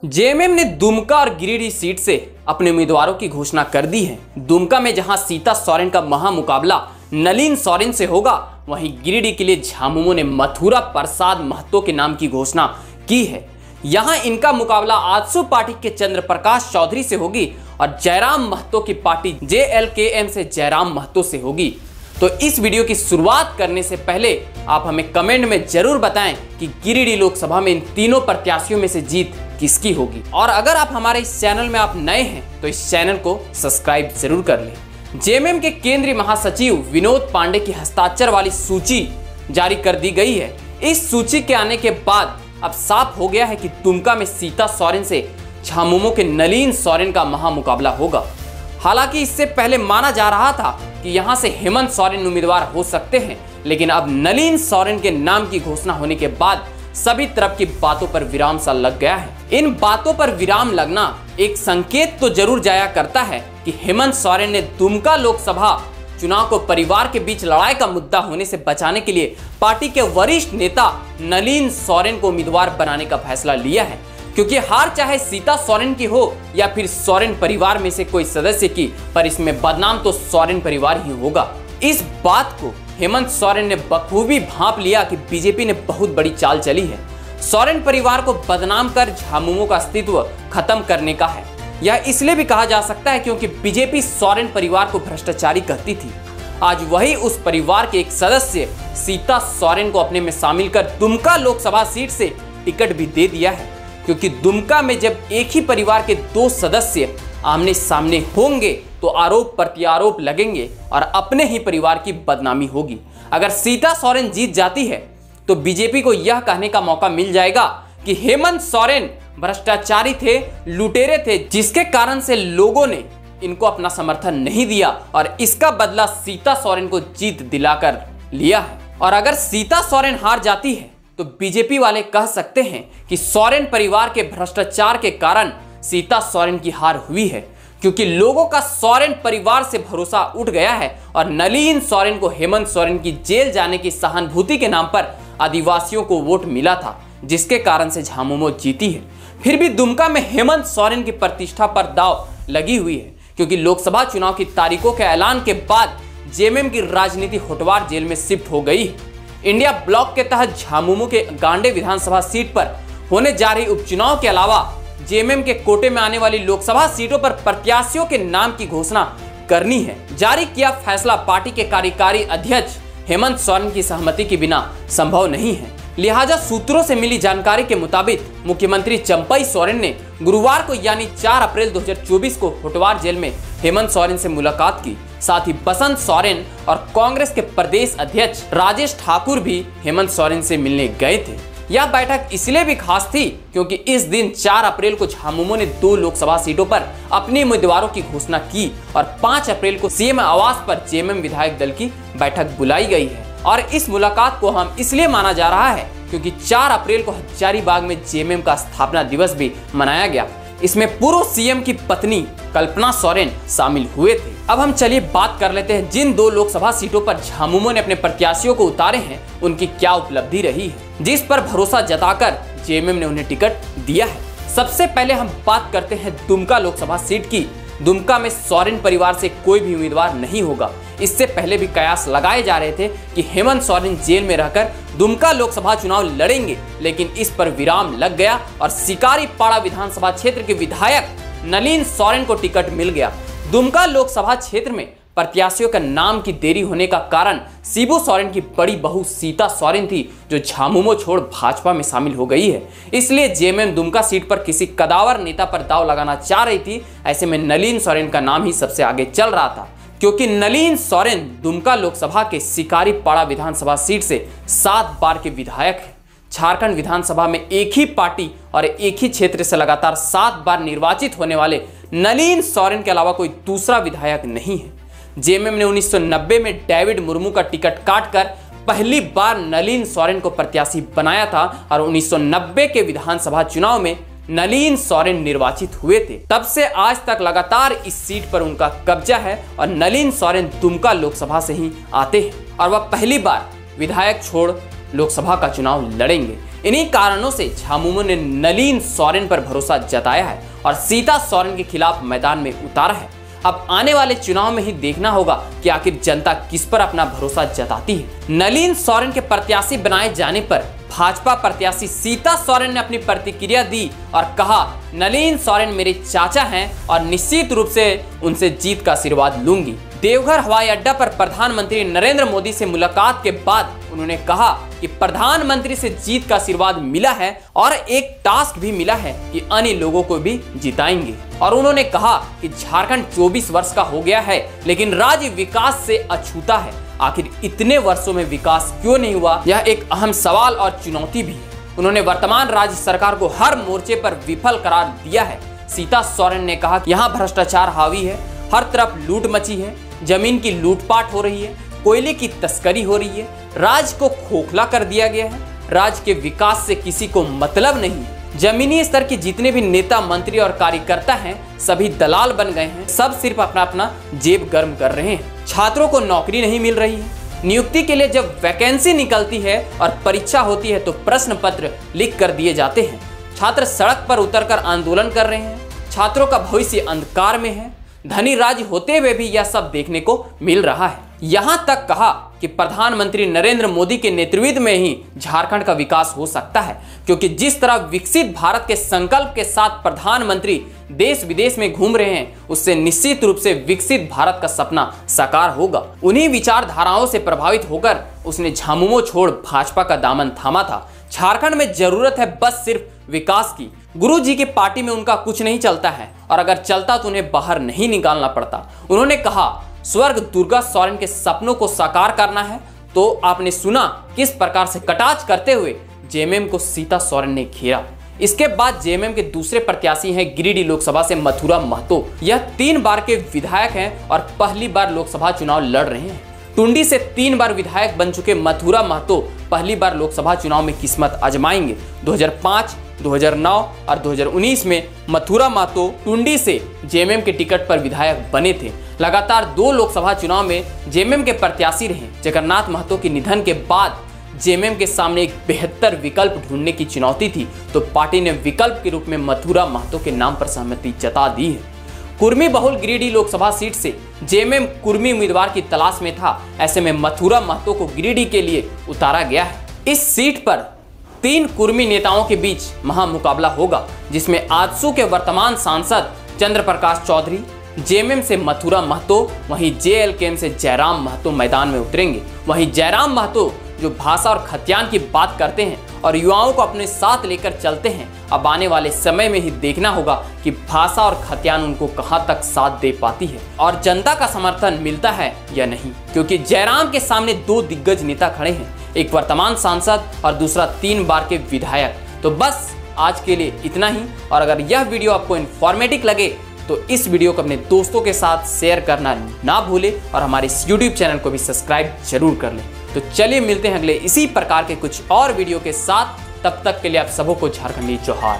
JMM ने दुमका और Giridih seat से अपने उम्मीदवारों की घोषणा कर दी है। दुमका में जहां सीता सोरेन का महामुकाबला नलिन सोरेन से होगा, वहीं गिरिडीह के लिए झामुमो ने मथुरा प्रसाद महतो के नाम की घोषणा की है। यहां इनका मुकाबला आजसू पार्टी के चंद्रप्रकाश चौधरी से होगी और जयराम महतो की पार्टी JLKM से जयराम महतो से होगी। तो इस वीडियो की शुरुआत करने से पहले आप हमें कमेंट में जरूर बताएं कि गिरिडीह लोकसभा में इन तीनों प्रत्याशियों में से जीत किसकी होगी। और अगर आप हमारे इस चैनल में आप नए हैं तो इस चैनल को सब्सक्राइब जरूर कर लें। जेएमएम के केंद्रीय महासचिव विनोद पांडे की हस्ताक्षर वाली सूची जारी कर दी गई है। इस सूची के आने के बाद अब साफ हो गया है कि दुमका में सीता सोरेन से झामुमो के नलिन सोरेन का महामुकाबला होगा। हालांकि इससे पहले माना जा रहा था कि यहां से हेमंत सोरेन उम्मीदवार हो सकते हैं, लेकिन अब नलिन सोरेन के नाम की घोषणा होने के बाद सभी तरफ की बातों पर विराम सा लग गया है। इन बातों पर विराम लगना एक संकेत तो जरूर जाया करता है कि हेमंत सोरेन ने दुमका लोकसभा चुनाव को परिवार के बीच लड़ाई का मुद्दा होने से बचाने के लिए पार्टी के वरिष्ठ नेता नलिन सोरेन को उम्मीदवार बनाने का फैसला लिया है, क्योंकि हार चाहे सीता सोरेन की हो या फिर सोरेन परिवार में से कोई सदस्य की, पर इसमें बदनाम तो सोरेन परिवार ही होगा। इस बात को हेमंत सोरेन ने बखूबी भांप लिया कि बीजेपी ने बहुत बड़ी चाल चली है। सोरेन परिवार को बदनाम कर झामुमो का अस्तित्व खत्म करने का है। यह इसलिए भी कहा जा सकता है क्योंकि बीजेपी सोरेन परिवार को भ्रष्टाचारी कहती थी। आज वही उस परिवार के एक सदस्य सीता सोरेन को अपने में शामिल कर दुमका लोकसभा सीट से टिकट भी दे दिया है, क्योंकि दुमका में जब एक ही परिवार के दो सदस्य आमने सामने होंगे तो आरोप प्रत्यारोप लगेंगे और अपने ही परिवार की बदनामी होगी। अगर सीता सोरेन जीत जाती है तो बीजेपी को यह कहने का मौका मिल जाएगा कि हेमंत सोरेन भ्रष्टाचारी थे, लुटेरे थे, जिसके कारण से लोगों ने इनको अपना समर्थन नहीं दिया और इसका बदला सीता सोरेन को जीत दिलाकर लिया है। और अगर सीता सोरेन हार जाती है तो बीजेपी वाले कह सकते हैं कि सोरेन परिवार के भ्रष्टाचार के कारण सीता सोरेन की हार हुई है, क्योंकि लोगों का सोरेन परिवार से भरोसा उठ गया है और नलिन सोरेन को हेमंत सोरेन की जेल जाने की सहानुभूति के नाम पर आदिवासियों को वोट मिला था, जिसके कारण से झामुमो जीती है। फिर भी दुमका में हेमंत सोरेन की प्रतिष्ठा पर दाव लगी हुई है, क्योंकि लोकसभा चुनाव की तारीखों के ऐलान के बाद जेएमएम की राजनीति होटवार जेल में शिफ्ट हो गई है। इंडिया ब्लॉक के तहत झामुमो के गांडे विधानसभा सीट पर होने जा रही उपचुनाव के अलावा जेएमएम के कोटे में आने वाली लोकसभा सीटों पर प्रत्याशियों के नाम की घोषणा करनी है। जारी किया फैसला पार्टी के कार्यकारी अध्यक्ष हेमंत सोरेन की सहमति के बिना संभव नहीं है। लिहाजा सूत्रों से मिली जानकारी के मुताबिक मुख्यमंत्री चंपई सोरेन ने गुरुवार को यानी 4 अप्रैल 2024 को होटवार जेल में हेमंत सोरेन से मुलाकात की। साथ ही बसंत सोरेन और कांग्रेस के प्रदेश अध्यक्ष राजेश ठाकुर भी हेमंत सोरेन से मिलने गए थे। यह बैठक इसलिए भी खास थी क्योंकि इस दिन 4 अप्रैल को झामुमो ने 2 लोकसभा सीटों पर अपने उम्मीदवारों की घोषणा की और 5 अप्रैल को सीएम आवास पर जेएमएम विधायक दल की बैठक बुलाई गई है। और इस मुलाकात को हम इसलिए माना जा रहा है क्योंकि 4 अप्रैल को हजारीबाग में जेएमएम का स्थापना दिवस भी मनाया गया। इसमें पूर्व सीएम की पत्नी कल्पना सोरेन शामिल हुए थे। अब हम चलिए बात कर लेते हैं जिन 2 लोकसभा सीटों पर झामुमो ने अपने प्रत्याशियों को उतारे हैं उनकी क्या उपलब्धि रही है, जिस पर भरोसा जताकर जेएमएम ने उन्हें टिकट दिया है। सबसे पहले हम बात करते हैं दुमका लोकसभा सीट की। दुमका में सोरेन परिवार से कोई भी उम्मीदवार नहीं होगा। इससे पहले भी कयास लगाए जा रहे थे कि हेमंत सोरेन जेल में रहकर दुमका लोकसभा चुनाव लड़ेंगे, लेकिन इस पर विराम लग गया और शिकारीपाड़ा विधानसभा क्षेत्र के विधायक नलिन सोरेन को टिकट मिल गया। दुमका लोकसभा क्षेत्र में प्रत्याशियों का नाम की देरी होने का कारण शिबू सोरेन की बड़ी बहू सीता सोरेन थी, जो झामुमो छोड़ भाजपा में शामिल हो गई है। इसलिए जेएमएम दुमका सीट पर किसी कदावर नेता पर दाव लगाना चाह रही थी। ऐसे में नलिन सोरेन का नाम ही सबसे आगे चल रहा था, क्योंकि नलिन सोरेन दुमका लोकसभा के शिकारीपाड़ा विधानसभा सीट से 7 बार के विधायक है। झारखंड विधानसभा में एक ही पार्टी और एक ही क्षेत्र से लगातार 7 बार निर्वाचित होने वाले नलिन सोरेन के अलावा कोई दूसरा विधायक नहीं है। जेएमएम ने 1990 में डेविड मुर्मू का टिकट काटकर पहली बार नलिन सोरेन को प्रत्याशी बनाया था और 1990 के विधानसभा चुनाव में नलिन सोरेन निर्वाचित हुए थे। तब से आज तक लगातार इस सीट पर उनका कब्जा है और नलिन सोरेन दुमका लोकसभा से ही आते हैं और वह पहली बार विधायक छोड़ लोकसभा का चुनाव लड़ेंगे। इन्हीं कारणों से झामुमो ने नलिन सोरेन पर भरोसा जताया है और सीता सोरेन के खिलाफ मैदान में उतारा है। अब आने वाले चुनाव में ही देखना होगा कि आखिर जनता किस पर अपना भरोसा जताती है। नलिन सोरेन के प्रत्याशी बनाए जाने पर भाजपा प्रत्याशी सीता सोरेन ने अपनी प्रतिक्रिया दी और कहा, नलिन सोरेन मेरे चाचा हैं और निश्चित रूप से उनसे जीत का आशीर्वाद लूंगी। देवघर हवाई अड्डा पर प्रधानमंत्री नरेंद्र मोदी से मुलाकात के बाद उन्होंने कहा कि प्रधानमंत्री से जीत का आशीर्वाद मिला है और एक टास्क भी मिला है कि अन्य लोगों को भी जिताएंगे। और उन्होंने कहा कि झारखंड 24 वर्ष का हो गया है लेकिन राज्य विकास से अछूता है। आखिर इतने वर्षों में विकास क्यों नहीं हुआ, यह एक अहम सवाल और चुनौती भी है। उन्होंने वर्तमान राज्य सरकार को हर मोर्चे पर विफल करार दिया है। सीता सोरेन ने कहा कि यहाँ भ्रष्टाचार हावी है, हर तरफ लूट मची है, जमीन की लूटपाट हो रही है, कोयले की तस्करी हो रही है, राज्य को खोखला कर दिया गया है, राज्य के विकास से किसी को मतलब नहीं है। जमीनी स्तर के जितने भी नेता मंत्री और कार्यकर्ता हैं सभी दलाल बन गए हैं, सब सिर्फ अपना अपना जेब गर्म कर रहे हैं। छात्रों को नौकरी नहीं मिल रही है, नियुक्ति के लिए जब वैकेंसी निकलती है और परीक्षा होती है तो प्रश्न पत्र लिख कर दिए जाते हैं। छात्र सड़क पर उतरकर आंदोलन कर रहे हैं, छात्रों का भविष्य अंधकार में है। धनी राज्य होते हुए भी यह सब देखने को मिल रहा है। यहाँ तक कहा कि प्रधानमंत्री नरेंद्र मोदी के नेतृत्व में ही झारखंड का विकास हो सकता है, क्योंकि जिस तरह विकसित भारत के संकल्प के साथ प्रधानमंत्री देश विदेश में घूम रहे हैं उससे निश्चित रूप से विकसित भारत का सपना साकार होगा। उन्हीं विचारधाराओं से प्रभावित होकर उसने झामुमो छोड़ भाजपा का दामन थामा था। झारखंड में जरूरत है बस सिर्फ विकास की। गुरु जी की पार्टी में उनका कुछ नहीं चलता है और अगर चलता तो उन्हें बाहर नहीं निकालना पड़ता। उन्होंने कहा, स्वर्ग दुर्गा सोरेन के सपनों को साकार करना है तो आपने सुना किस प्रकार से कटाक्ष करते हुए जेएमएम को सीता सोरेन ने घेरा। इसके बाद जेएमएम के दूसरे प्रत्याशी हैं गिरिडीह लोकसभा से मथुरा महतो। यह 3 बार के विधायक हैं और पहली बार लोकसभा चुनाव लड़ रहे हैं। टुंडी से 3 बार विधायक बन चुके मथुरा महतो पहली बार लोकसभा चुनाव में किस्मत आजमाएंगे। 2005, 2009 और 2019 में मथुरा महतो टुंडी से जेएमएम के टिकट पर विधायक बने थे। लगातार 2 लोकसभा चुनाव में जेएमएम के प्रत्याशी रहे। जगन्नाथ महतो के निधन के बाद जेएमएम के सामने एक बेहतर विकल्प ढूंढने की चुनौती थी तो पार्टी ने विकल्प के रूप में मथुरा महतो के नाम पर सहमति जता दी है। कुर्मी बहुल गिरिडीह लोकसभा सीट से जेएमएम कुर्मी उम्मीदवार की तलाश में था। ऐसे में मथुरा महतो को गिरिडीह के लिए उतारा गया है। इस सीट पर 3 कुर्मी नेताओं के बीच महामुकाबला होगा, जिसमें आजसू के वर्तमान सांसद चंद्र प्रकाश चौधरी, जेएमएम से मथुरा महतो, वहीं जेएलकेएम से जयराम महतो मैदान में उतरेंगे। वहीं जयराम महतो जो भाषा और खतियान की बात करते हैं और युवाओं को अपने साथ लेकर चलते हैं, अब आने वाले समय में ही देखना होगा कि भाषा और खतियान उनको कहां तक साथ दे पाती है और जनता का समर्थन मिलता है या नहीं, क्योंकि जयराम के सामने 2 दिग्गज नेता खड़े हैं, एक वर्तमान सांसद और दूसरा 3 बार के विधायक। तो बस आज के लिए इतना ही, और अगर यह वीडियो आपको इन्फॉर्मेटिव लगे तो इस वीडियो को अपने दोस्तों के साथ शेयर करना ना भूले और हमारे इस YouTube चैनल को भी सब्सक्राइब जरूर कर लें। तो चलिए मिलते हैं अगले इसी प्रकार के कुछ और वीडियो के साथ। तब तक के लिए आप सबों को झारखंडी जोहार।